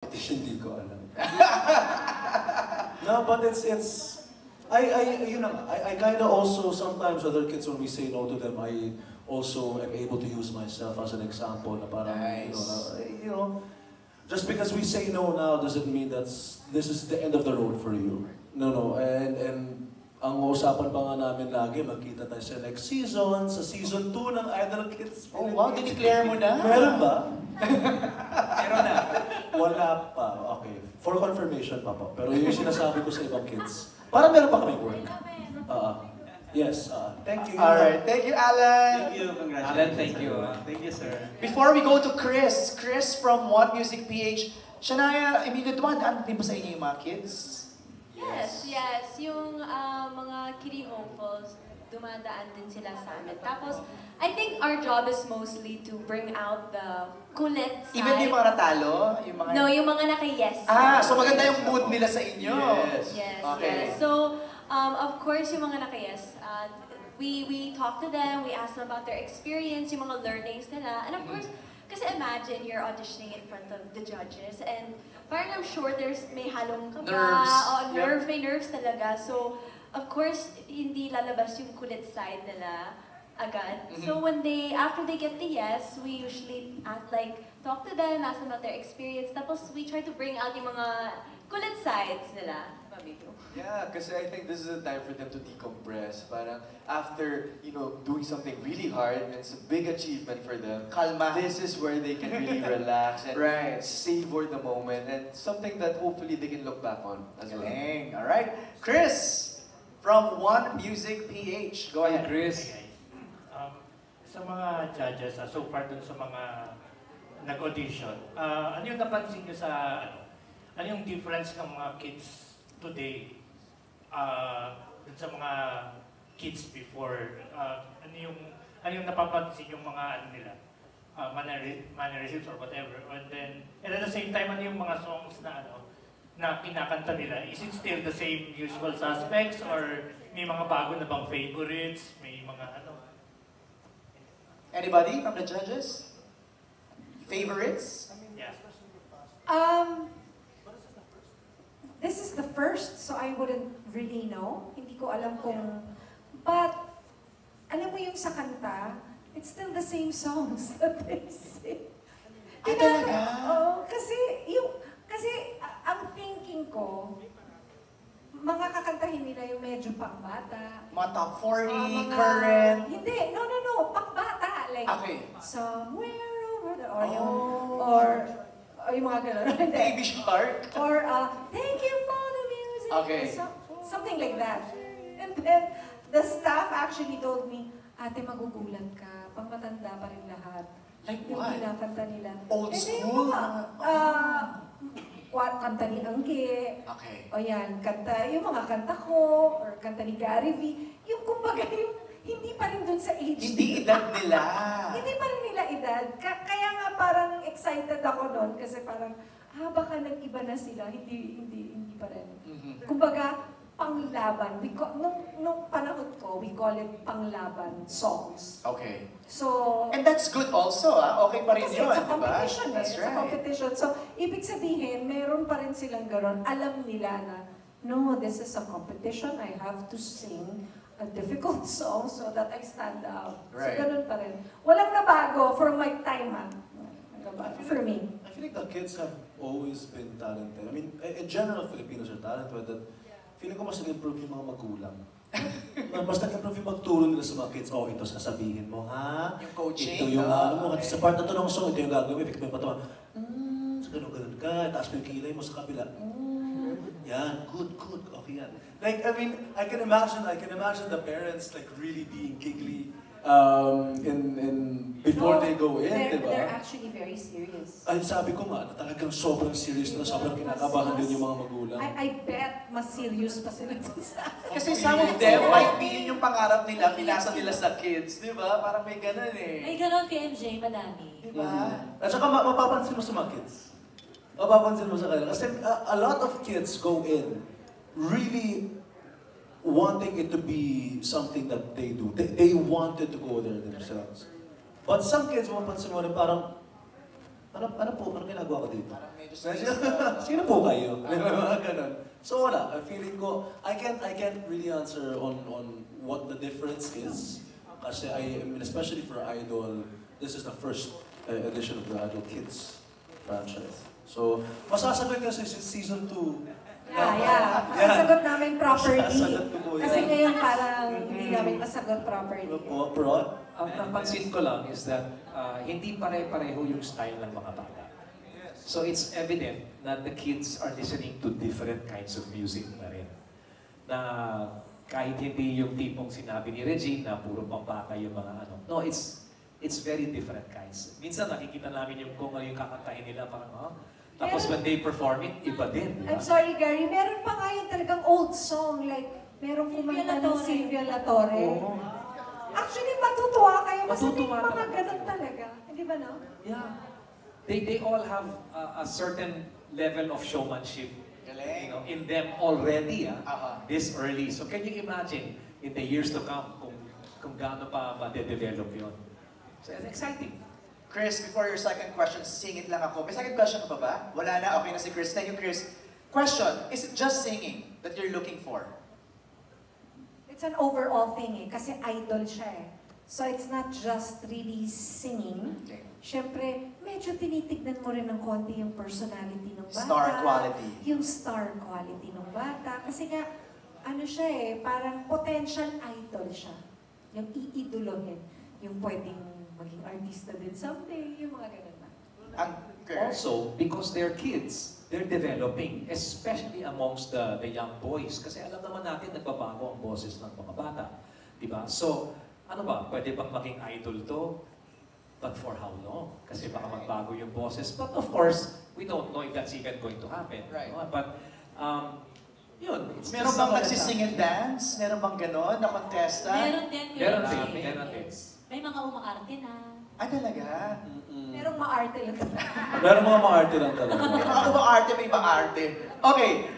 Hindi ko alam. No, but I kind of also, sometimes other kids, when we say no to them, I also am able to use myself as an example na parang, Nice. just because we say no now doesn't mean this is the end of the road for you. No. And ang usapan pa nga namin lagi, magkita tayo sa next season, sa season 2 ng Idol Kids. Oh wow, dineclare mo na? Meron ba? Meron na. Wala pa. Okay. For confirmation pa po. Pero yung sinasabi ko sa ibang kids. Para meron pa kami work. Yes. Thank you. Alright, thank you, Alan. Thank you, congratulations. Alan, thank you. Thank you, sir. Before we go to Chris from What Music PH, Shania, Emilio, dumadaan din ba sa inyo yung mga kids? Yes. Yung mga kiddie hopefuls, dumadaan din sila sa amin. Tapos, I think our job is mostly to bring out the kulit side. Even yung mga natalo? Yung mga... No, yung mga naka-yes. So maganda yung mood nila sa inyo? Yes. Okay. So, of course, yung mga naka-yes, we talk to them, we ask them about their experience, yung mga learnings nila, and of course, kasi imagine you're auditioning in front of the judges, and parang I'm sure may halong kaba, Nerves. may nerves talaga. So, of course, hindi lalabas yung kulit side nila agad. So after they get the yes, we usually talk to them, ask them about their experience, tapos we try to bring out yung mga kulit sides nila. Yeah, because I think this is a time for them to decompress. Parang after, doing something really hard, and it's a big achievement for them. Kalma. This is where they can really relax and Right. savor the moment, and something that hopefully they can look back on as well. Galing. Alright. Chris from One Music PH. Go ahead. Chris. Sa mga judges, so far dun sa mga nag-audition, ano yung napansin nyo sa, ano yung difference ng mga kids today dun sa mga kids before? Ano yung napapansin yung mga nila? Mannerisms or whatever. And at the same time, ano yung mga songs na kinakanta nila? Is it still the same usual suspects or may mga bago na bang favorites? May mga Anybody from the judges? Favorites? Yeah. This is the first, so I wouldn't really know. Hindi ko alam kung... But, alam mo yung sa kanta, it's still the same songs that they sing. Talaga? Oo, kasi ang thinking ko, mga kakantahin nila yung medyo pang-bata. Mga top 40, mga, current? Hindi, no, pang-bata. Like, Okay. somewhere over the... Or yung mga gano'n. Baby Shark? Or, thank you for the music. Okay. Something like that. And then, the staff actually told me, ate, magugulat ka. Pang matanda pa rin lahat. Like Yung what? kinakanta nila. Old Hindi, school? kanta ni Angge. Okay. O yan, yung mga kanta ko, or kanta ni Gary V. Yung kumbaga, yung hindi pa rin dun sa age. Hindi edad nila. Hindi pa rin nila edad. Kaya nga parang excited ako noon kasi parang, baka nag-iba na sila. Hindi pa rin. Kumbaga, panglaban. Nung panahon ko, we call it panglaban songs. Okay. So, And that's good also, Okay pa rin kasi yun, it's a di ba? competition That's It's right. a competition. So, ibig sabihin, meron pa rin silang gano'n. Alam nila na, no, this is a competition. I have to sing a difficult song so that I stand out. Right. So, ganun pa rin. Walang nabago from my time, for me. I feel like the kids have always been talented. I mean, in general, Filipinos are talented, but feeling ko mas nag-improve yung mga magulang. Mas nag-improve yung magturo nila sa mga kids. Ito sasabihin mo, ha? Yung coaching. Ito yung sa part na ito ng song, ito yung gagawin. Ipikit mo yung patawa. So ganun ka, taas mo yung kilay mo sa kabila. Yan, good, okay yan. Like, I mean, I can imagine the parents like really being giggly before they go in, di ba? They're actually very serious. Ay, sabi ko nga, na talagang sobrang serious na, sobrang kinakabahan din yung mga magulang. I bet mas serious pa sila sa Kasi some of them might be yun yung pangarap nila, pinasa nila sa kids, di ba? Parang may ganun May ganon kay MJ, madami. Di ba? At saka mapapansin mo sa mga kids. Mapapansin mo sa kanila. Kasi a lot of kids go in really wanting it to be something that they do. They wanted to go there themselves. But some kids, mapapansin mo rin parang, Ano ginagawa ko dito? Parang medyo Sino po kayo? Mga ganun. So wala, feeling ko, I can't really answer on what the difference is. Kasi I mean, especially for Idol, this is the first edition of the Idol Kids franchise. So, masasagot kasi sa season 2. Yeah. Masasagot namin properly. Masasagot ko po yan. Kasi ngayon parang hindi namin masagot properly. Bro? Ang napansin ko lang is that hindi pare-pareho yung style ng mga bata. So it's evident na the kids are listening to different kinds of music na rin. Na kahit hindi yung tipong sinabi ni Regine na puro pambata yung mga ano. No, it's very different kinds. Minsan nakikita namin yung kung ano yung kakantahin nila parang tapos when they perform it, iba din. I'm sorry, Gary. Meron pa nga yung talagang old song. Like, meron kumanta ng Silvia Latore. Oo. Actually, matutuwa kayo kasi may Matutuwa mga talaga. ganun talaga. Hindi ba, no? Yeah. They all have a certain level of showmanship, Galing. in them already, Aha. this early. So can you imagine in the years to come kung gaano pa ma-develop yun? So it's exciting. Chris, before your second question, singit lang ako. May second question ka pa ba? Wala na, okay na si Chris. Thank you, Chris. Question, is it just singing that you're looking for? It's an overall thing kasi idol siya eh. So it's not just really singing. Okay. Siyempre, medyo tinitignan mo rin ng konti yung personality ng bata. Star quality. Yung star quality ng bata. Kasi nga, ano siya eh, parang potential idol siya. Yung iidolohin. Yung pwedeng maging artista din someday, yung mga ganun na. Also, because they're kids, they're developing, especially amongst the young boys. Kasi alam naman natin, nagbabago ang boses ng mga bata. Diba? So, ano ba, pwede bang maging idol to? But for how long? Kasi baka magbago yung boses. But of course, we don't know if that's even going to happen. Right. No? But, yun. It's Meron just bang something nagsising and dance? Meron bang ganon na contesta? Meron din. Meron Kuya din, Jay. meron din. May mga umaarte na. Talaga? Merong maarte lang. Meron mga maarte lang talaga. May mga arte, may maarte. Okay,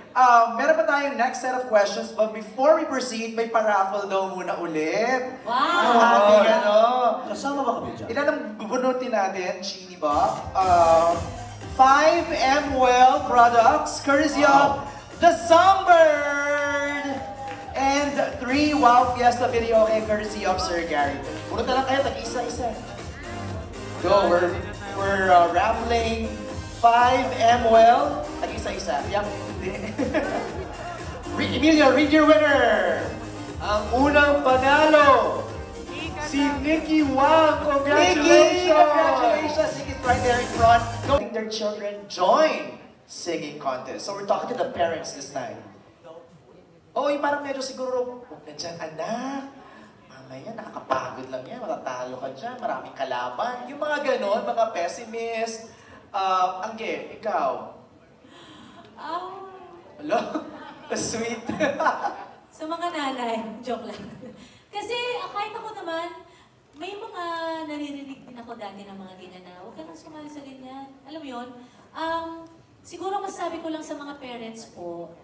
meron pa tayong next set of questions, but before we proceed, may paraffle daw muna ulit. Wow! Ang ating ano. Kasama ba kami dyan? Ilan ang bubunutin natin, Chini ba? 5 Well products, courtesy of The Songbird! And 3 Wow Fiesta Video, okay, courtesy of Sir Gary. Punot na lang kayo, tag-isa-isa. Go, we're raffling 5 Well, tag-isa-isa. Yup. Emilio, read your winner! Ang unang panalo, si Nikki Wang. Nikki! Congratulations! Congratulations! Nikki's right there in front. Letting their children join singing contest. So we're talking to the parents this time. Oh, yung parang medyo siguro, huwag na dyan, anak. Mamaya, nakakapagod lang yan. Matatalo ka dyan. Maraming kalaban. Yung mga ganon, mga pessimist. Angge, ikaw. Hello? Sweet. Sa mga nanay, joke lang. Kasi kahit ako naman, may mga naririnig din ako dati ng mga ganyan na, huwag ka nang sumali sa ganyan. Alam mo yun? Siguro masasabi ko lang sa mga parents po,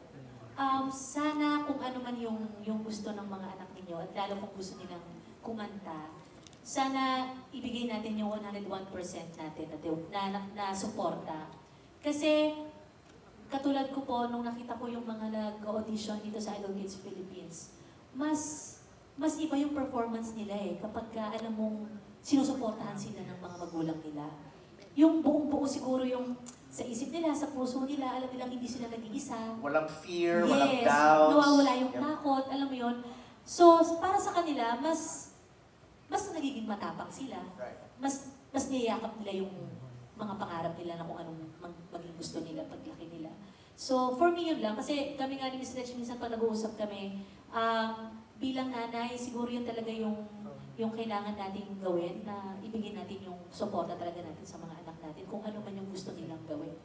sana kung ano man yung gusto ng mga anak ninyo, at lalo kung gusto nilang kumanta, sana ibigay natin yung 101% natin na suporta. Kasi katulad ko po, nung nakita ko yung mga nag-audition dito sa Idol Kids Philippines, mas iba yung performance nila eh, kapag alam mong sinusuportahan sila ng mga magulang nila. Yung buong-buo siguro yung sa isip nila, sa puso nila, alam nilang hindi sila nag-iisa. Walang fear, Yes, walang doubts. nawawala yung Yep. takot, alam mo yun. So, para sa kanila, mas nagiging matapang sila. Right. Mas niyayakap nila yung mga pangarap nila na kung anong maging gusto nila paglaki nila. So, for me yun lang. Kasi kami nga ni Ms. Reg, minsan pag nag-uusap kami, bilang nanay, siguro yun talaga yung kailangan nating gawin, na ibigay natin yung suporta talaga natin sa mga anak natin, kung ano man yung gusto nilang gawin.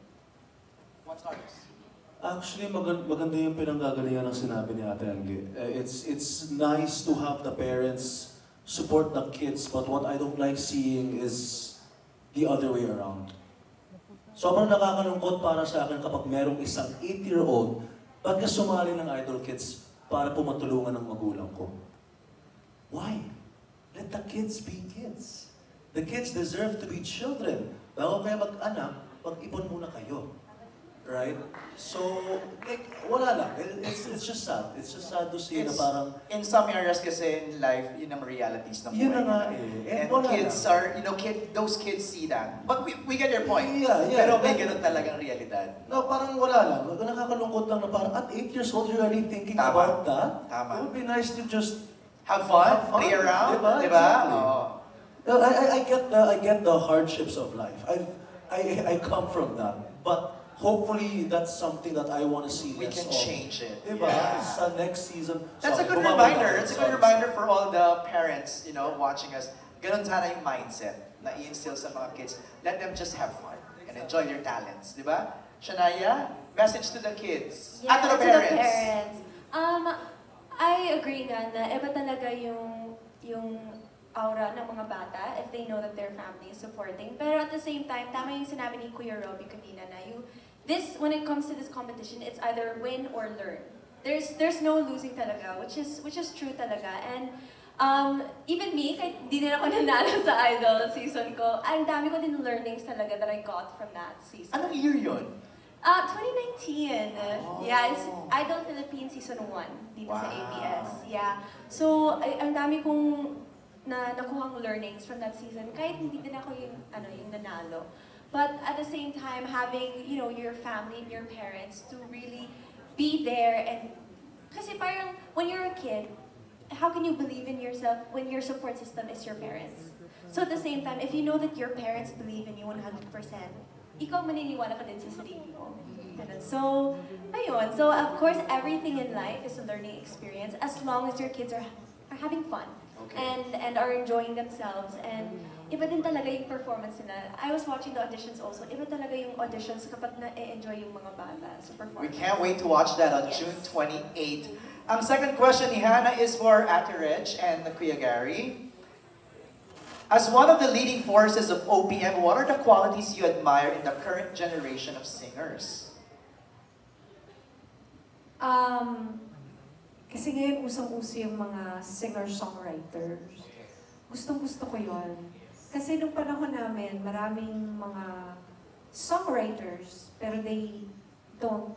What's ours? Actually, maganda yung pinanggagalingan ng sinabi ni Ate Angge. It's nice to have the parents support the kids, but what I don't like seeing is the other way around. Sobrang nakakalungkot para sa akin kapag merong isang 8-year-old, ba't ka sumali ng Idol Kids para pumatulungan ng magulang ko? Why? Let the kids be kids. The kids deserve to be children. bago kayo mag-anak, mag-ipon muna kayo. Right? So, like, wala lang. It's just sad. It's just sad to see na parang... In some areas kasi in life, yun ang realities ng buhay. Yun na nga eh. And kids are, those kids see that. But we get your point. Yeah. Pero may ganun talagang realidad. No, parang wala lang. Nakakalungkot lang na parang at 8 years old, you're already thinking about that? Tama. It would be nice to just... Have fun, play around, diba? Exactly. No, I get the hardships of life. I come from that. But hopefully, that's something that I want to see We less can of. change it. Diba? Yeah. Sa next season. That's a sorry, good bumaba reminder. na. It's a good reminder for all the parents, watching us. Ganun sana yung mindset na i-instill sa mga kids. Let them just have fun and enjoy their talents. Diba? Shania, message to the kids. Yeah, And to the to parents. the parents. I agree nga na iba talaga yung aura ng mga bata if they know that their family is supporting. Pero at the same time, tama yung sinabi ni Kuya Robbie kanina na when it comes to this competition, it's either win or learn. There's no losing talaga, which is true talaga. And even me, kahit di din ako nanalo sa Idol season ko, ang dami ko din learnings talaga that I got from that season. Anong year yun? 2019. Yeah, it's Idol Philippines Season 1 dito sa ABS. Yeah. So, ang dami kong nakuhang learnings from that season. Kahit hindi din ako yung nanalo. But at the same time, having, your family and your parents to really be there and... Kasi parang, when you're a kid, how can you believe in yourself when your support system is your parents? So at the same time, if you know that your parents believe in you 100%, ikaw maniniwala ka din sa sarili mo. So, ayun. So, of course, everything in life is a learning experience as long as your kids are having fun. Okay. And are enjoying themselves. And iba din talaga yung performance nila. I was watching the auditions also. Iba talaga yung auditions kapag na-enjoy yung mga bata sa performance. We can't wait to watch that on June 28. Ang second question ni Hannah is for Ate Reg and Kuya Gary. As one of the leading forces of OPM, what are the qualities you admire in the current generation of singers? Kasi ngayon usang-uso yung mga singer-songwriters. Gustong-gusto ko yon. Kasi nung panahon namin, maraming mga songwriters, pero they don't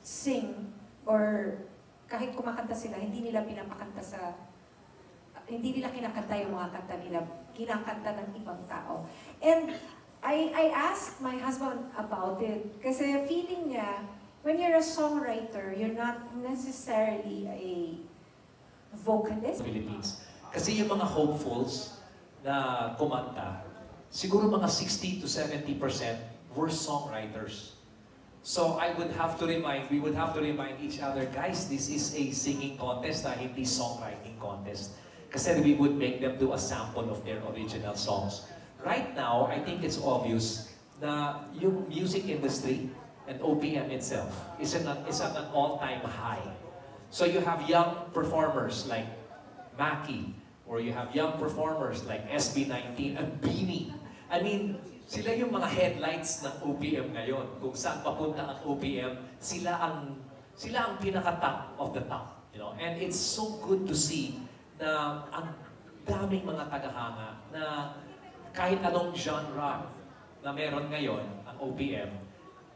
sing or kahit kumakanta sila, hindi nila kinakanta yung mga kanta nila, kinakanta ng ibang tao. And I asked my husband about it kasi feeling niya, when you're a songwriter, you're not necessarily a vocalist. Philippines. Kasi yung mga hopefuls na kumanta, siguro mga 60 to 70% were songwriters. So we would have to remind each other, guys, this is a singing contest, hindi songwriting contest. Kasi we would make them do a sample of their original songs. Right now, I think it's obvious na yung music industry and OPM itself is at an all-time high. So you have young performers like Maki, or you have young performers like SB19 and Beanie. I mean, sila yung mga headlights ng OPM ngayon. Kung saan papunta ang OPM, sila ang pinaka-top of the top. And it's so good to see na ang daming mga tagahanga na kahit anong genre na meron ngayon ang OPM,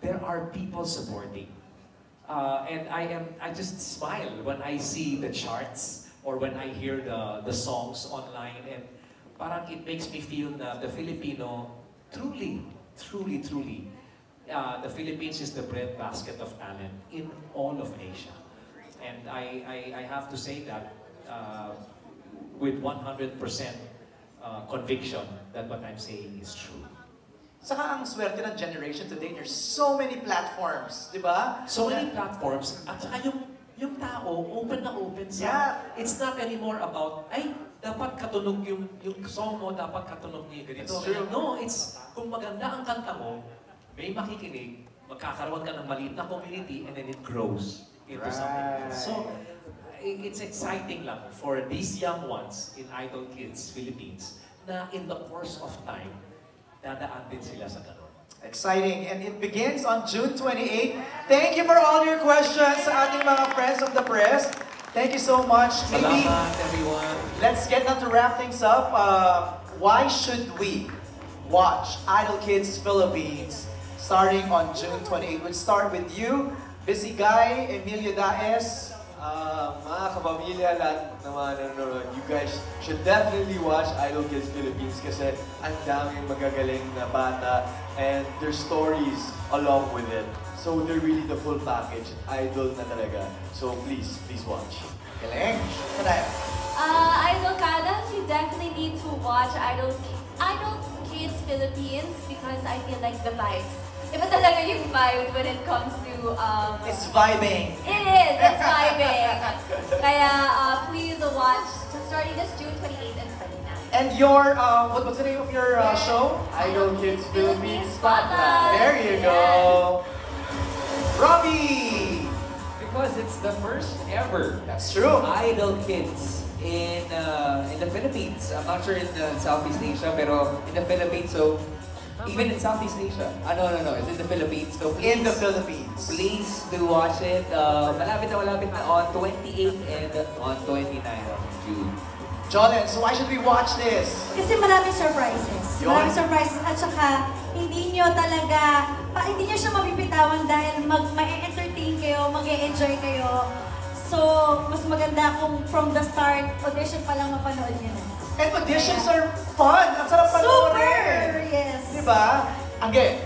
there are people supporting. And I just smile when I see the charts or when I hear the songs online, and parang it makes me feel na the Filipino, truly, the Philippines is the breadbasket of talent in all of Asia. And I have to say that with 100% conviction that what I'm saying is true. Saka ang swerte ng generation today, there's so many platforms, di ba? So many platforms, at saka yung tao, open na open sa... Yeah. It's not anymore about, dapat katunog yung song mo, dapat katunog niya ganito. That's true. No, it's, kung maganda ang kanta mo, may makikinig, magkakaroon ka ng maliit na community, and then it grows into something else. So, it's exciting lang for these young ones in Idol Kids Philippines na in the course of time, dadaan din sila sa ganun. Exciting. And it begins on June 28. Thank you for all your questions sa ating mga friends of the press. Thank you so much. Maybe, Salamat, everyone. let's get now to wrap things up. Why should we watch Idol Kids Philippines starting on June 28. We'll start with you, Busy Guy, Emilio Daes. Mga kapamilya, lahat ng mga nanonood, you guys should definitely watch Idol Kids Philippines kasi ang daming magagaling na bata and their stories along with it. So they're really the full package. Idol na talaga. So please watch. Galing. Kanaya. Idol Kalas, you definitely need to watch Idol Kids Philippines because I feel like the vibes. Iba talaga yung vibes when it comes to It's vibing. it's vibing. Kaya please watch starting this June 28 and 29. And your, what's the name of your show? Idol Kids Philippines Spotlight. There you go. Robbie! Because it's the first ever That's true. Idol Kids in the Philippines. I'm not sure in Southeast Asia, pero in the Philippines, so even in Southeast Asia. No, it's in the Philippines. So please, In the Philippines. please do watch it. Malapit na on 28 and on 29 of June. Jolene, so why should we watch this? Kasi maraming surprises. Yun. Maraming surprises at saka hindi nyo talaga, hindi nyo siya mabibitawan dahil ma-entertain kayo, mag-e-enjoy kayo. So, mas maganda kung from the start, audition pa lang mapanood nyo na. And auditions are fun. Ang sarap panoorin. Super! Yes! Diba? Again,